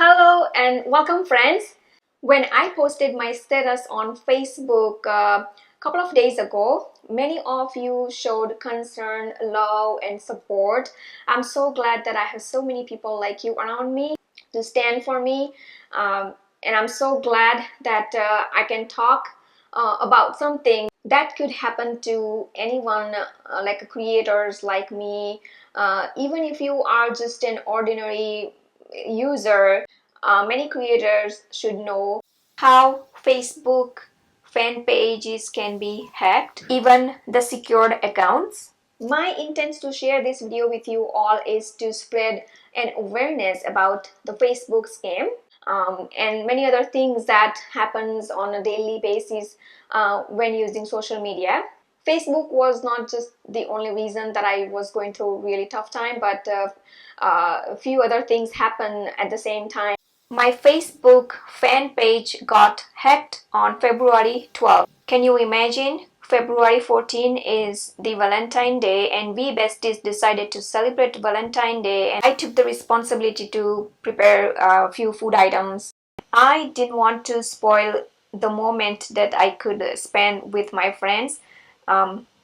Hello and welcome, friends. When I posted my status on Facebook a couple of days ago, many of you showed concern, love, and support. I'm so glad that I have so many people like you around me to stand for me. And I'm so glad that I can talk about something that could happen to anyone, like creators like me. Even if you are just an ordinary user, many creators should know how Facebook fan pages can be hacked, even the secured accounts. My intent to share this video with you all is to spread an awareness about the Facebook scam, and many other things that happens on a daily basis when using social media. Facebook was not just the only reason that I was going through a really tough time, but a few other things happened at the same time. My Facebook fan page got hacked on February 12th. Can you imagine? February 14 is the Valentine Day, and we besties decided to celebrate Valentine Day, and I took the responsibility to prepare a few food items. I didn't want to spoil the moment that I could spend with my friends,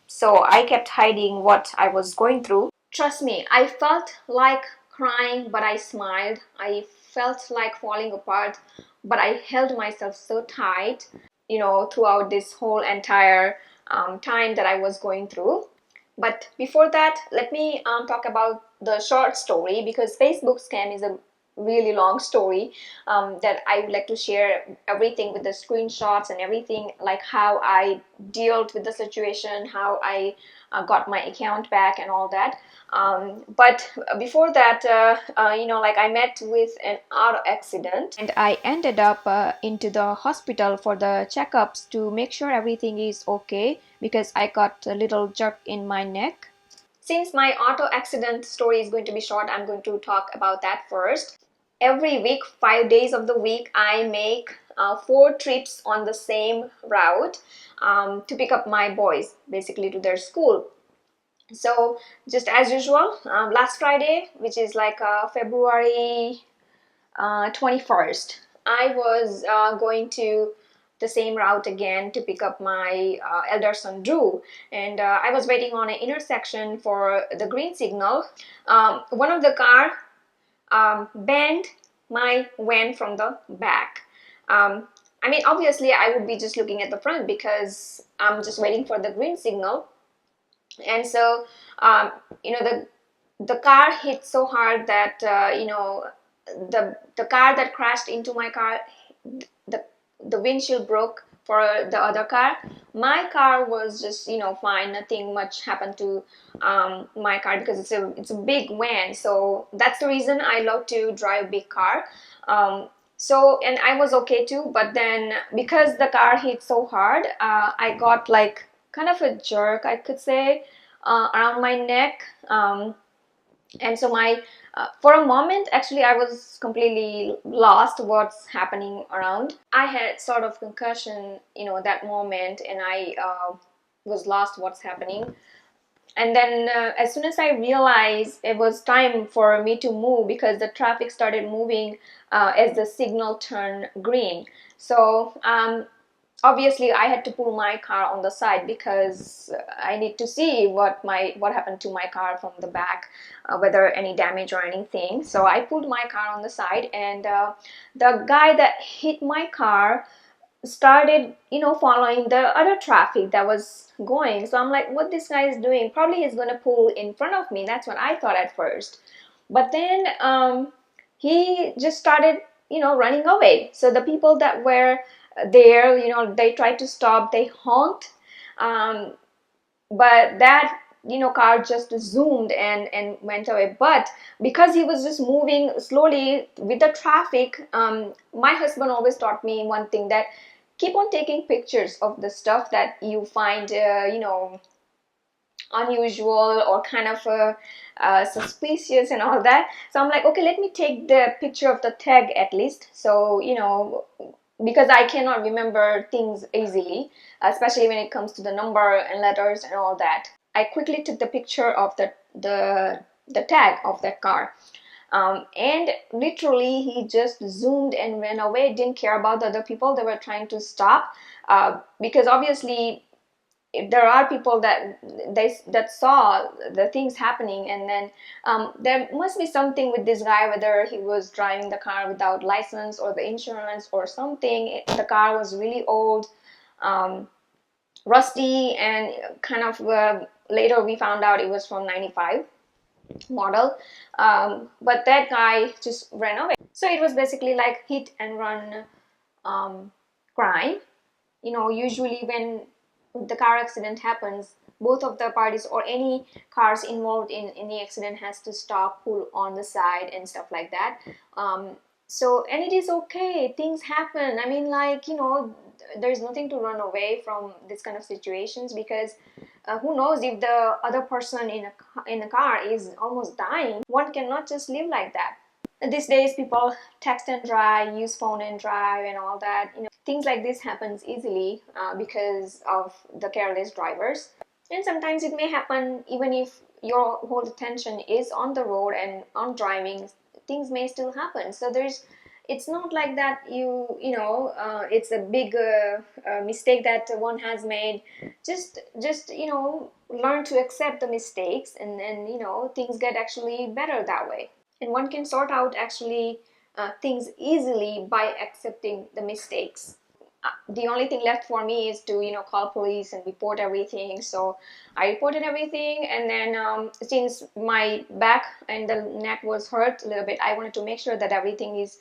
so I kept hiding what I was going through. Trust me, I felt like crying, but I smiled. I felt like falling apart, but I held myself so tight, throughout this whole entire time that I was going through. But before that, let me talk about the short story, because Facebook scam is a really long story that I would like to share everything with the screenshots and everything, like how I dealt with the situation, how I got my account back and all that. But before that, like I met with an auto accident and I ended up into the hospital for the checkups to make sure everything is okay, because I got a little jerk in my neck. Since my auto accident story is going to be short, I'm going to talk about that first. Every week, 5 days of the week, I make 4 trips on the same route to pick up my boys, basically to their school. So just as usual, last Friday, which is like February 21st, I was going to the same route again to pick up my elder son Drew, and I was waiting on an intersection for the green signal. One of the car banned my van from the back. I mean, obviously I would be just looking at the front because I'm just waiting for the green signal. And so um, you know the car hit so hard that the car that crashed into my car, the the windshield broke for the other car. My car was just fine, nothing much happened to my car, because it's a big van. So that's the reason I love to drive big car. So, and I was okay too, but then because the car hit so hard, I got like kind of a jerk, I could say, around my neck. And so my for a moment, actually, I was completely lost what's happening around. I had sort of concussion, that moment, and I was lost what's happening. And then as soon as I realized it was time for me to move, because the traffic started moving as the signal turned green. So obviously I had to pull my car on the side, because I need to see what happened to my car from the back, whether any damage or anything. So I pulled my car on the side, and the guy that hit my car started following the other traffic that was going. So I'm like, what this guy is doing? Probably he's going to pull in front of me. That's what I thought at first. But then he just started running away. So the people that were there, they tried to stop, they honked, but that car just zoomed and went away. But because he was just moving slowly with the traffic, my husband always taught me one thing, that keep on taking pictures of the stuff that you find unusual or kind of suspicious and all that. So I'm like, okay, let me take the picture of the tag at least, so because I cannot remember things easily, especially when it comes to the number and letters and all that. I quickly took the picture of the tag of that car. And literally he just zoomed and ran away, didn't care about the other people that were trying to stop, because obviously if there are people that saw the things happening, and then there must be something with this guy, whether he was driving the car without license or the insurance or something. The car was really old, um, rusty, and kind of later we found out it was from 95 model. But that guy just ran away. So it was basically like hit and run um, crime. Usually when the car accident happens, both of the parties or any cars involved in any accident has to stop, pull on the side and stuff like that. And it is okay, things happen. I mean, like, there's nothing to run away from this kind of situations, because who knows, if the other person in a car is almost dying, one cannot just live like that. These days people text and drive, use phone and drive and all that. Things like this happens easily because of the careless drivers. And sometimes it may happen even if your whole attention is on the road and on driving, things may still happen. So it's not like that it's a big mistake that one has made. Just learn to accept the mistakes, and then things get actually better that way. And one can sort out actually things easily by accepting the mistakes. The only thing left for me is to call police and report everything. So I reported everything, and then since my back and the neck was hurt a little bit, I wanted to make sure that everything is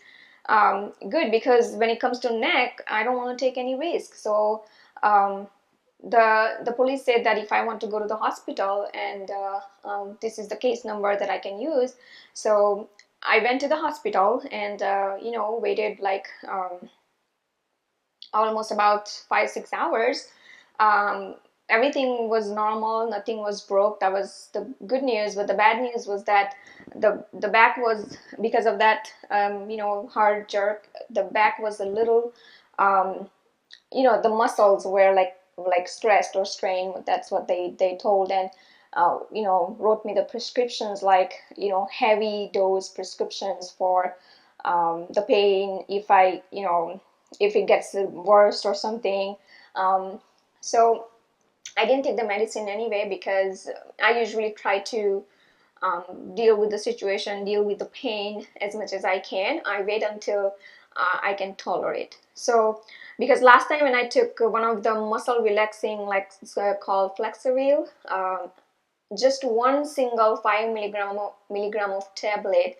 good, because when it comes to neck, I don't want to take any risk. So um, the police said that if I want to go to the hospital, and this is the case number that I can use. So I went to the hospital, and waited like almost about 5-6 hours. um, Everything was normal, nothing was broke. That was the good news. But the bad news was that the back was, because of that hard jerk, the back was a little um, the muscles were like stressed or strained. That's what they told. And wrote me the prescriptions, like heavy dose prescriptions for the pain, if it gets worse or something. So I didn't take the medicine anyway, because I usually try to deal with the situation, deal with the pain as much as I can. I wait until I can tolerate. So, because last time when I took one of the muscle relaxing, like called Flexeril, just one single 5 milligram of tablet,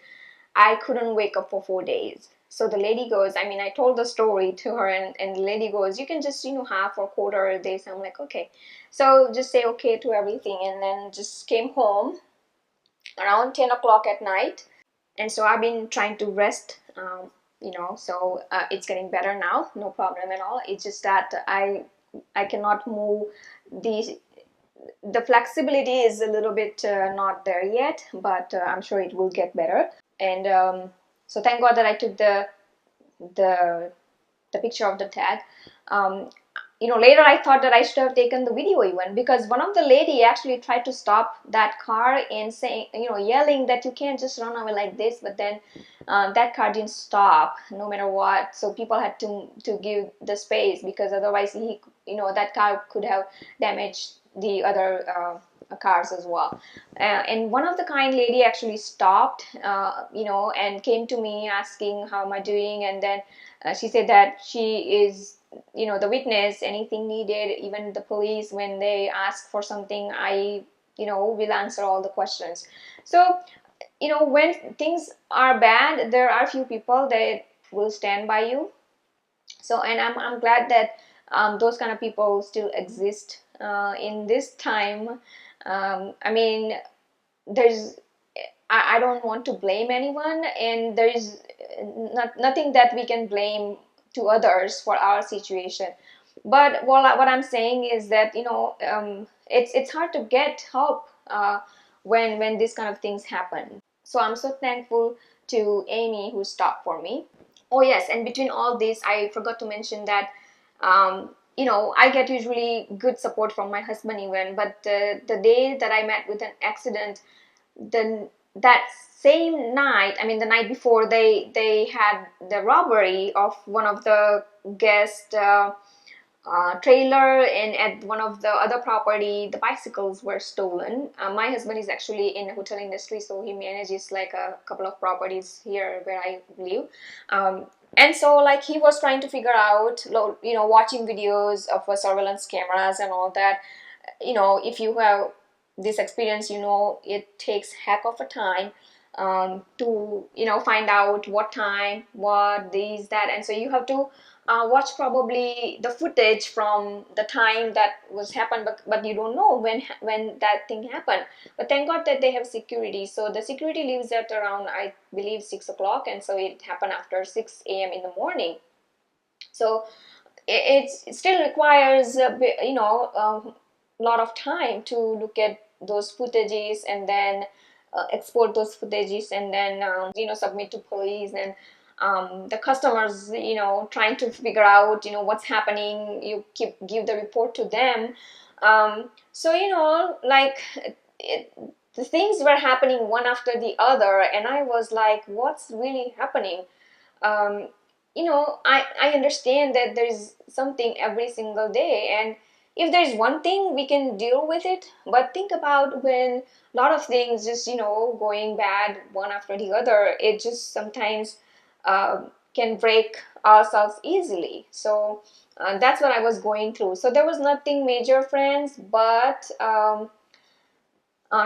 I couldn't wake up for 4 days. So the lady goes, I mean, I told the story to her, and the lady goes, you can just, half or quarter a day. So I'm like, okay. So just say okay to everything, and then just came home around 10 o'clock at night. And so I've been trying to rest, so it's getting better now, no problem at all. It's just that I cannot move. The flexibility is a little bit not there yet, but I'm sure it will get better. And so thank God that I took the picture of the tag. Later I thought that I should have taken the video even, because one of the lady actually tried to stop that car and saying, yelling that you can't just run away like this. But then that car didn't stop no matter what. So people had to give the space, because otherwise that car could have damaged the other cars as well. And one of the kind lady actually stopped, and came to me asking how am I doing. And then she said that she is the witness, anything needed, even the police, when they ask for something, I will answer all the questions. So when things are bad, there are few people that will stand by you. So, and I'm glad that those kind of people still exist in this time. I mean, there's I don't want to blame anyone, and there is nothing that we can blame to others for our situation. But what I'm saying is that it's hard to get help when these kind of things happen. So I'm so thankful to Amy who stopped for me. Oh yes, and between all this, I forgot to mention that I get usually good support from my husband even. But the day that I met with an accident, the that same night, I mean the night before, they had the robbery of one of the guest trailer, and at one of the other property the bicycles were stolen. My husband is actually in the hotel industry, so he manages like a couple of properties here where I live. And so like he was trying to figure out, you know, watching videos of surveillance cameras and all that. You know, if you have this experience, you know it takes heck of a time to, you know, find out what time, what this, that, and so you have to watch probably the footage from the time that was happened, but you don't know when that thing happened. But thank God that they have security. So the security leaves at around, I believe, 6 o'clock, and so it happened after 6 a.m. in the morning. So it still requires a bit, you know, a lot of time to look at those footages and then export those footages and then you know, submit to police, and the customers, you know, trying to figure out, you know, what's happening. You give the report to them. So you know, like the things were happening one after the other, and I was like, what's really happening? um, you know, I understand that there's something every single day, and if there's one thing we can deal with it, but think about when a lot of things just, you know, going bad one after the other, it just sometimes can break ourselves easily. So that's what I was going through. So there was nothing major, friends, but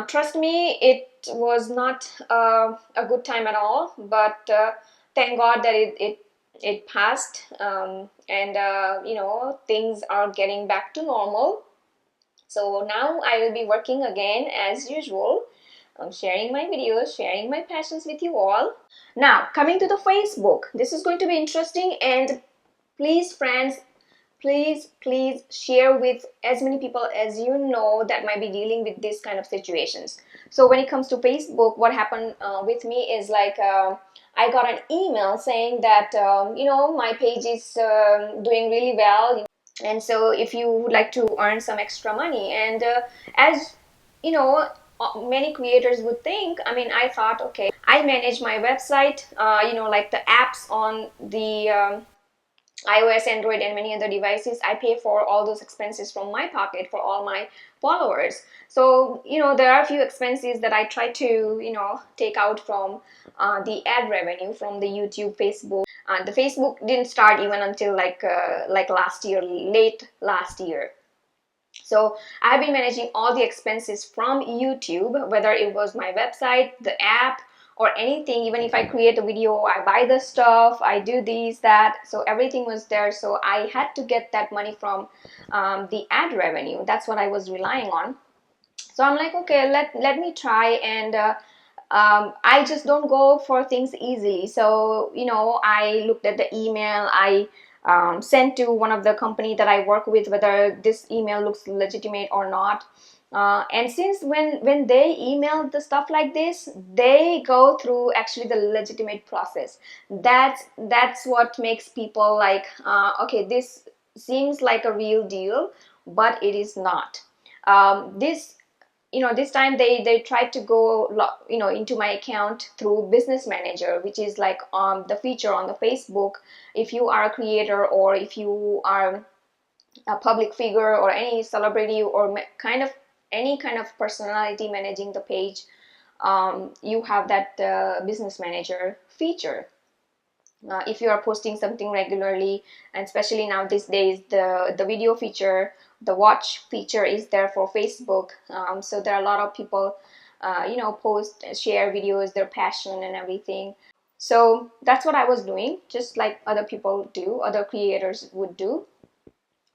trust me, it was not a good time at all, but thank God that it passed, and you know, things are getting back to normal. So now I will be working again as usual. I'm sharing my videos, sharing my passions with you all. Now, coming to the Facebook, this is going to be interesting, and please, friends, please share with as many people as you know that might be dealing with this kind of situations. So when it comes to Facebook, what happened with me is like I got an email saying that you know, my page is doing really well, and so if you would like to earn some extra money, and as you know, many creators would think, I mean, I thought, okay, I manage my website, you know, like the apps on the iOS, Android, and many other devices. I pay for all those expenses from my pocket for all my followers. So, you know, there are a few expenses that I try to, you know, take out from the ad revenue from the YouTube, Facebook. The Facebook didn't start even until like last year, late last year. So I've been managing all the expenses from YouTube, whether it was my website, the app, or anything. Even if I create a video, I buy the stuff, I do these, that. So everything was there. So I had to get that money from the ad revenue. That's what I was relying on. So I'm like, okay, let me try, and I just don't go for things easily. So, you know, I looked at the email I sent to one of the company that I work with, whether this email looks legitimate or not. And since when they email the stuff like this, they go through actually the legitimate process. That's what makes people like, okay, this seems like a real deal, but it is not. This, you know, this time they tried to go, you know, into my account through Business Manager, which is like the feature on the Facebook. If you are a creator, or if you are a public figure, or any celebrity, or kind of any kind of personality managing the page, you have that Business Manager feature. If you are posting something regularly, and especially now these days, the video feature, the watch feature is there for Facebook. So there are a lot of people, you know, post, share videos, their passion and everything. So that's what I was doing, just like other people do, other creators would do.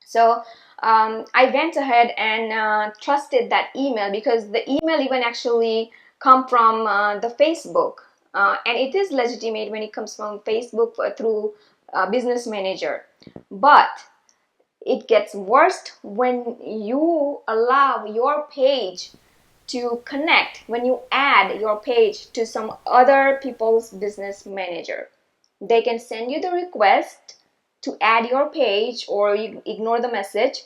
So I went ahead and trusted that email, because the email even actually come from the Facebook, and it is legitimate when it comes from Facebook through Business Manager. But it gets worse when you allow your page to connect, when you add your page to some other people's Business Manager. They can send you the request to add your page, or you ignore the message.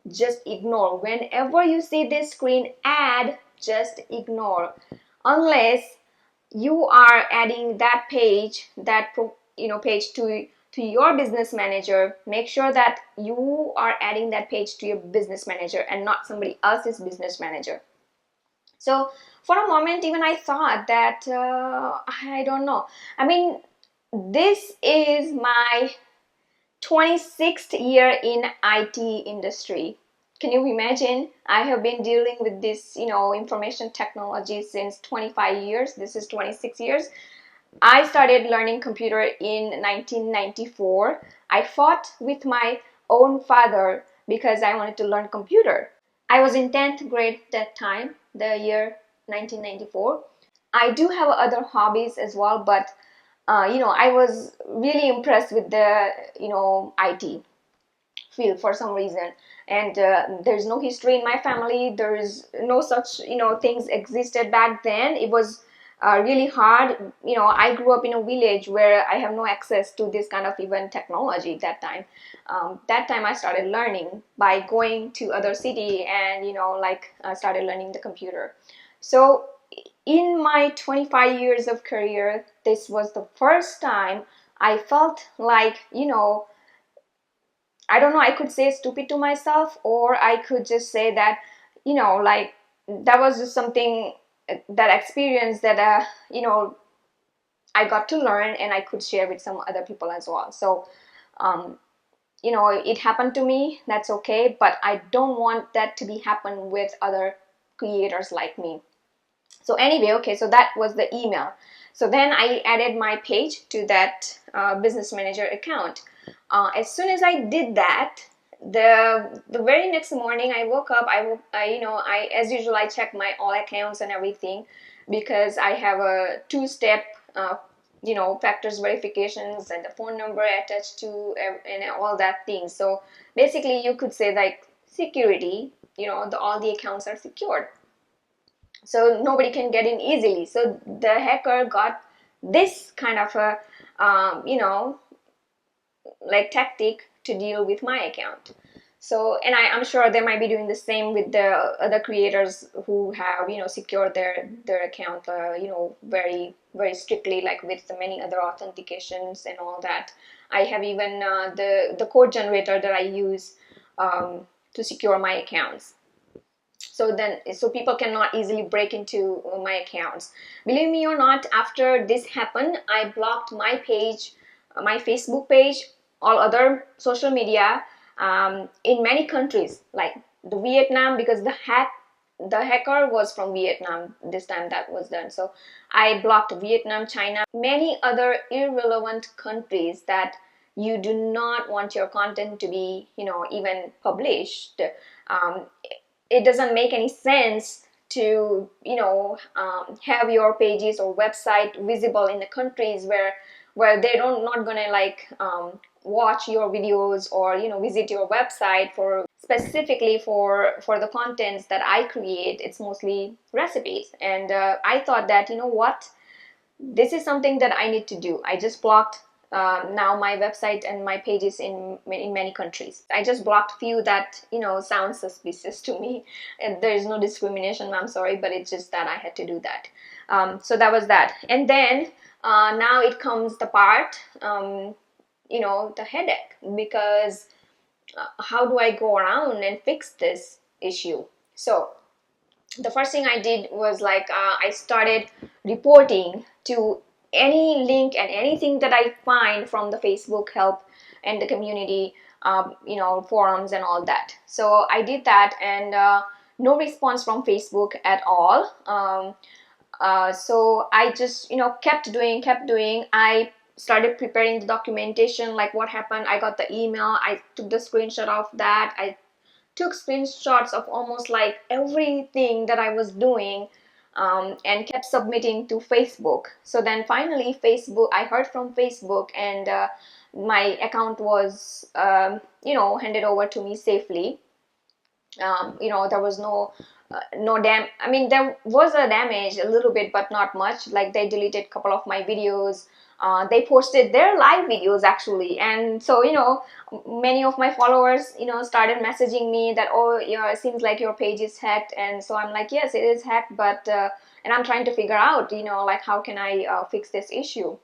Just ignore. Whenever you see this screen add, just ignore. Unless you are adding that page, page to your business manager, make sure that you are adding that page to your business manager and not somebody else's business manager. So for a moment, even I thought that I don't know. I mean, this is my 26th year in IT industry. Can you imagine? I have been dealing with this, information technology since 25 years. This is 26 years. I started learning computer in 1994. I fought with my own father because I wanted to learn computer. I was in 10th grade that time, the year 1994. I do have other hobbies as well, but I was really impressed with the, IT field for some reason. And there's no history in my family. There's no such, things existed back then. It was really hard. I grew up in a village where I have no access to this kind of even technology at that time. That time I started learning by going to other city and, started learning the computer. So in my 25 years of career, this was the first time I felt like, I don't know, I could say stupid to myself, or I could just say that, that was just something, that experience that, I got to learn and I could share with some other people as well. So, it happened to me, that's okay, but I don't want that to be happen with other creators like me. So anyway, okay, so that was the email. So then I added my page to that business manager account. As soon as I did that, the very next morning I woke up. I as usual I check my all accounts and everything, because I have a two-step factors verifications and the phone number attached to and all that thing. So basically, you could say like security. All the accounts are secured, so nobody can get in easily. So the hacker got this kind of a like tactic to deal with my account. So, and I'm sure they might be doing the same with the other creators who have secured their account very very strictly, like with the many other authentications and all that. I have even the code generator that I use to secure my accounts, so people cannot easily break into my accounts. Believe me or not, after this happened, I blocked my page, my Facebook page, all other social media, in many countries like the Vietnam, because the hacker was from Vietnam this time that was done. So I blocked Vietnam, China, many other irrelevant countries that you do not want your content to be even published. um, it doesn't make any sense to have your pages or website visible in the countries where they don't not gonna watch your videos or visit your website for specifically for the contents that I create. It's mostly recipes, and I thought that what, this is something that I need to do. I just blocked now my website and my pages in many countries. I just blocked few that sound suspicious to me, and there is no discrimination, I'm sorry, but it's just that I had to do that. So that was that. And then now it comes the part, the headache, because how do I go around and fix this issue? So the first thing I did was I started reporting to any link and anything that I find from the Facebook help and the community, forums and all that. So I did that, and no response from Facebook at all. So I just kept doing. I started preparing the documentation, like what happened. I got the email, I took the screenshot of that. I took screenshots of almost like everything that I was doing, and kept submitting to Facebook. So then finally I heard from Facebook, and my account was handed over to me safely. There was I mean, there was a damage a little bit, but not much. Like they deleted a couple of my videos. They posted their live videos actually, and so many of my followers started messaging me that, oh, it seems like your page is hacked. And so I'm like, yes, it is hacked, but and I'm trying to figure out, like how can I fix this issue.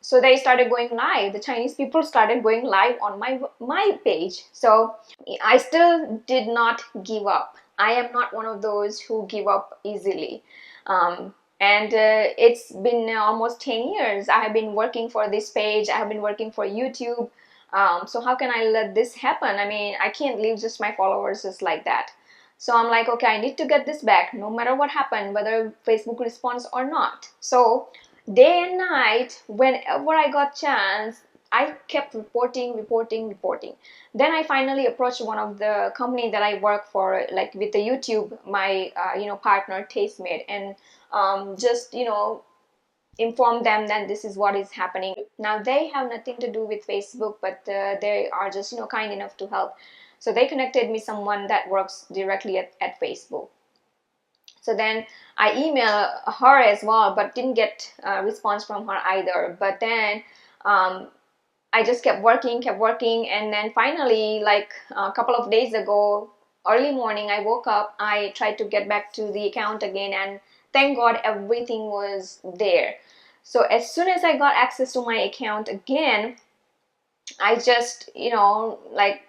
So they started going live. The Chinese people started going live on my page. So I still did not give up. I am not one of those who give up easily. And it's been almost 10 years. I have been working for this page. I have been working for YouTube. So how can I let this happen? I mean, I can't leave just my followers just like that. So I'm like, okay, I need to get this back no matter what happened, whether Facebook responds or not. So day and night, whenever I got chance, I kept reporting. Then I finally approached one of the company that I work for, like with the YouTube, my partner Tastemade, and just inform them that this is what is happening. Now they have nothing to do with Facebook, but they are just kind enough to help. So they connected me someone that works directly at Facebook. So then I emailed her as well, but didn't get a response from her either. But then I just kept working, and then finally, like a couple of days ago, early morning, I woke up, I tried to get back to the account again, and thank God everything was there. So as soon as I got access to my account again, I just, like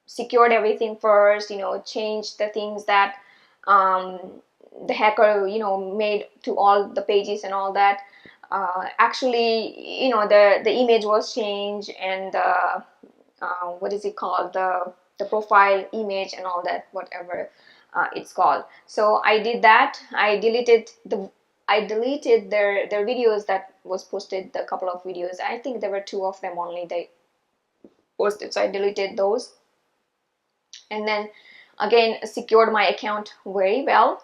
secured everything first, changed the things that um, the hacker, made to all the pages and all that. Actually, the image was changed, and what is it called, the profile image and all that, whatever it's called. So I did that. I deleted their videos that was posted, the couple of videos. I think there were two of them only they posted, so I deleted those, and then again secured my account very well.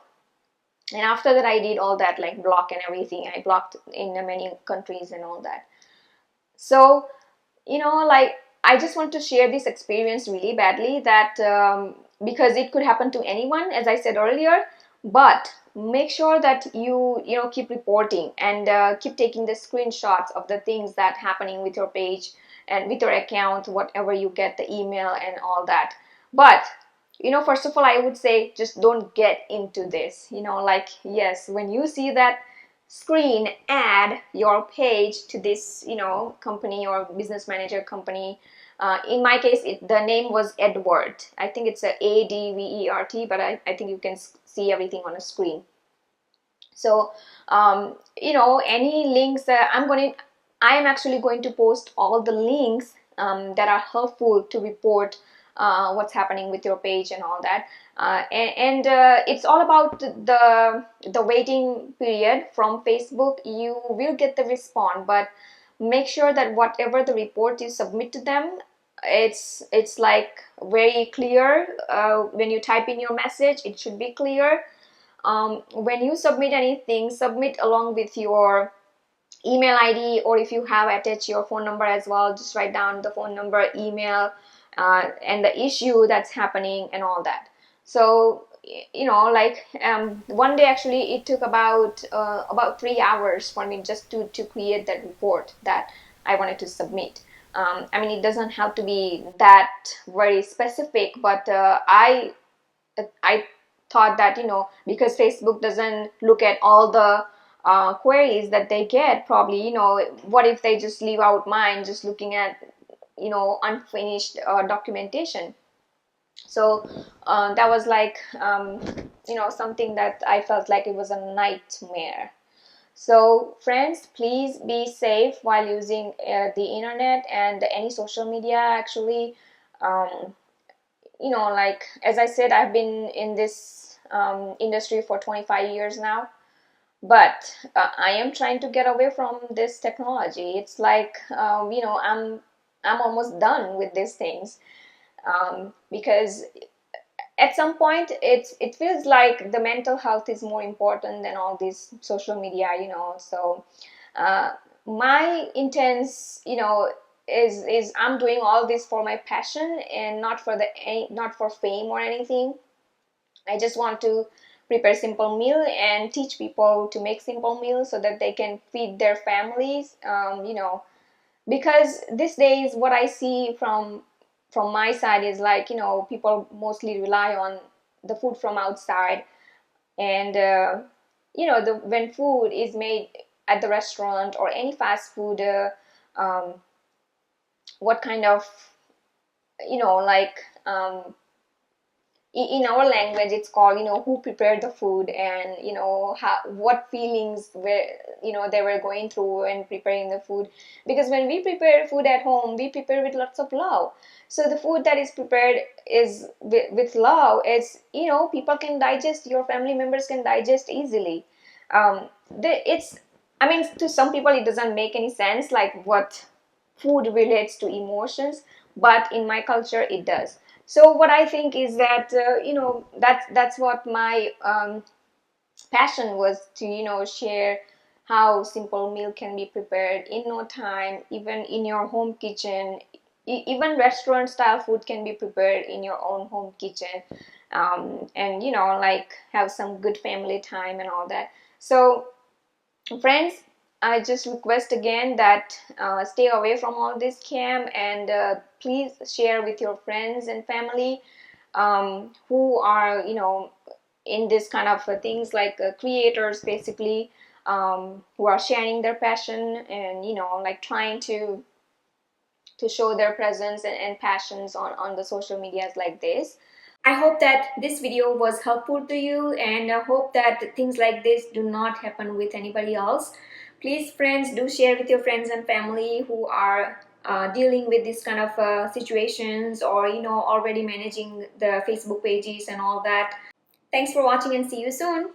And after that, I did all that, like block and everything. I blocked in many countries and all that. So like, I just want to share this experience really badly, that because it could happen to anyone, as I said earlier. But make sure that you keep reporting, and keep taking the screenshots of the things that happening with your page and with your account, whatever you get, the email and all that. But first of all, I would say just don't get into this. Like, yes, when you see that screen, add your page to this company or business manager company. In my case, the name was Edward. I think it's a ADVERT, but I think you can see everything on a screen. So any links that I'm actually going to post all the links that are helpful to report what's happening with your page and all that. And it's all about the waiting period from Facebook. You will get the response, but make sure that whatever the report you submit to them, it's like very clear. When you type in your message, it should be clear. When you submit anything, submit along with your email ID, or if you have attached your phone number as well, just write down the phone number, email, and the issue that's happening and all that. So like one day, actually it took about 3 hours for me just to create that report that I wanted to submit. I mean, it doesn't have to be that very specific, but I thought that because Facebook doesn't look at all the queries that they get, probably what if they just leave out mine, just looking at unfinished documentation. So that was like something that I felt like it was a nightmare. So friends, please be safe while using the internet and any social media. Actually, um, like, as I said, I've been in this industry for 25 years now, but I am trying to get away from this technology. It's like I'm almost done with these things, because at some point it feels like the mental health is more important than all this social media. So uh, my intents is I'm doing all this for my passion, and not for fame or anything. I just want to prepare simple meal and teach people to make simple meals so that they can feed their families. Because these days what I see from my side is like, people mostly rely on the food from outside, and when food is made at the restaurant or any fast food, um, what kind of, like, in our language it's called, who prepared the food, and what feelings were, they were going through when preparing the food. Because when we prepare food at home, we prepare with lots of love. So the food that is prepared is with love. It's, people can digest, your family members can digest easily. It's, I mean, to some people it doesn't make any sense, like what food relates to emotions, but in my culture it does. So what I think is that, that's what my passion was, to share how simple meal can be prepared in no time, even in your home kitchen. Even restaurant style food can be prepared in your own home kitchen, and like have some good family time and all that. So friends, I just request again that, stay away from all this scam, and please share with your friends and family, who are, in this kind of things, like creators basically, who are sharing their passion, and like trying to show their presence and passions on the social medias like this. I hope that this video was helpful to you, and I hope that things like this do not happen with anybody else. Please, friends, do share with your friends and family who are dealing with this kind of situations, or already managing the Facebook pages and all that. Thanks for watching, and see you soon.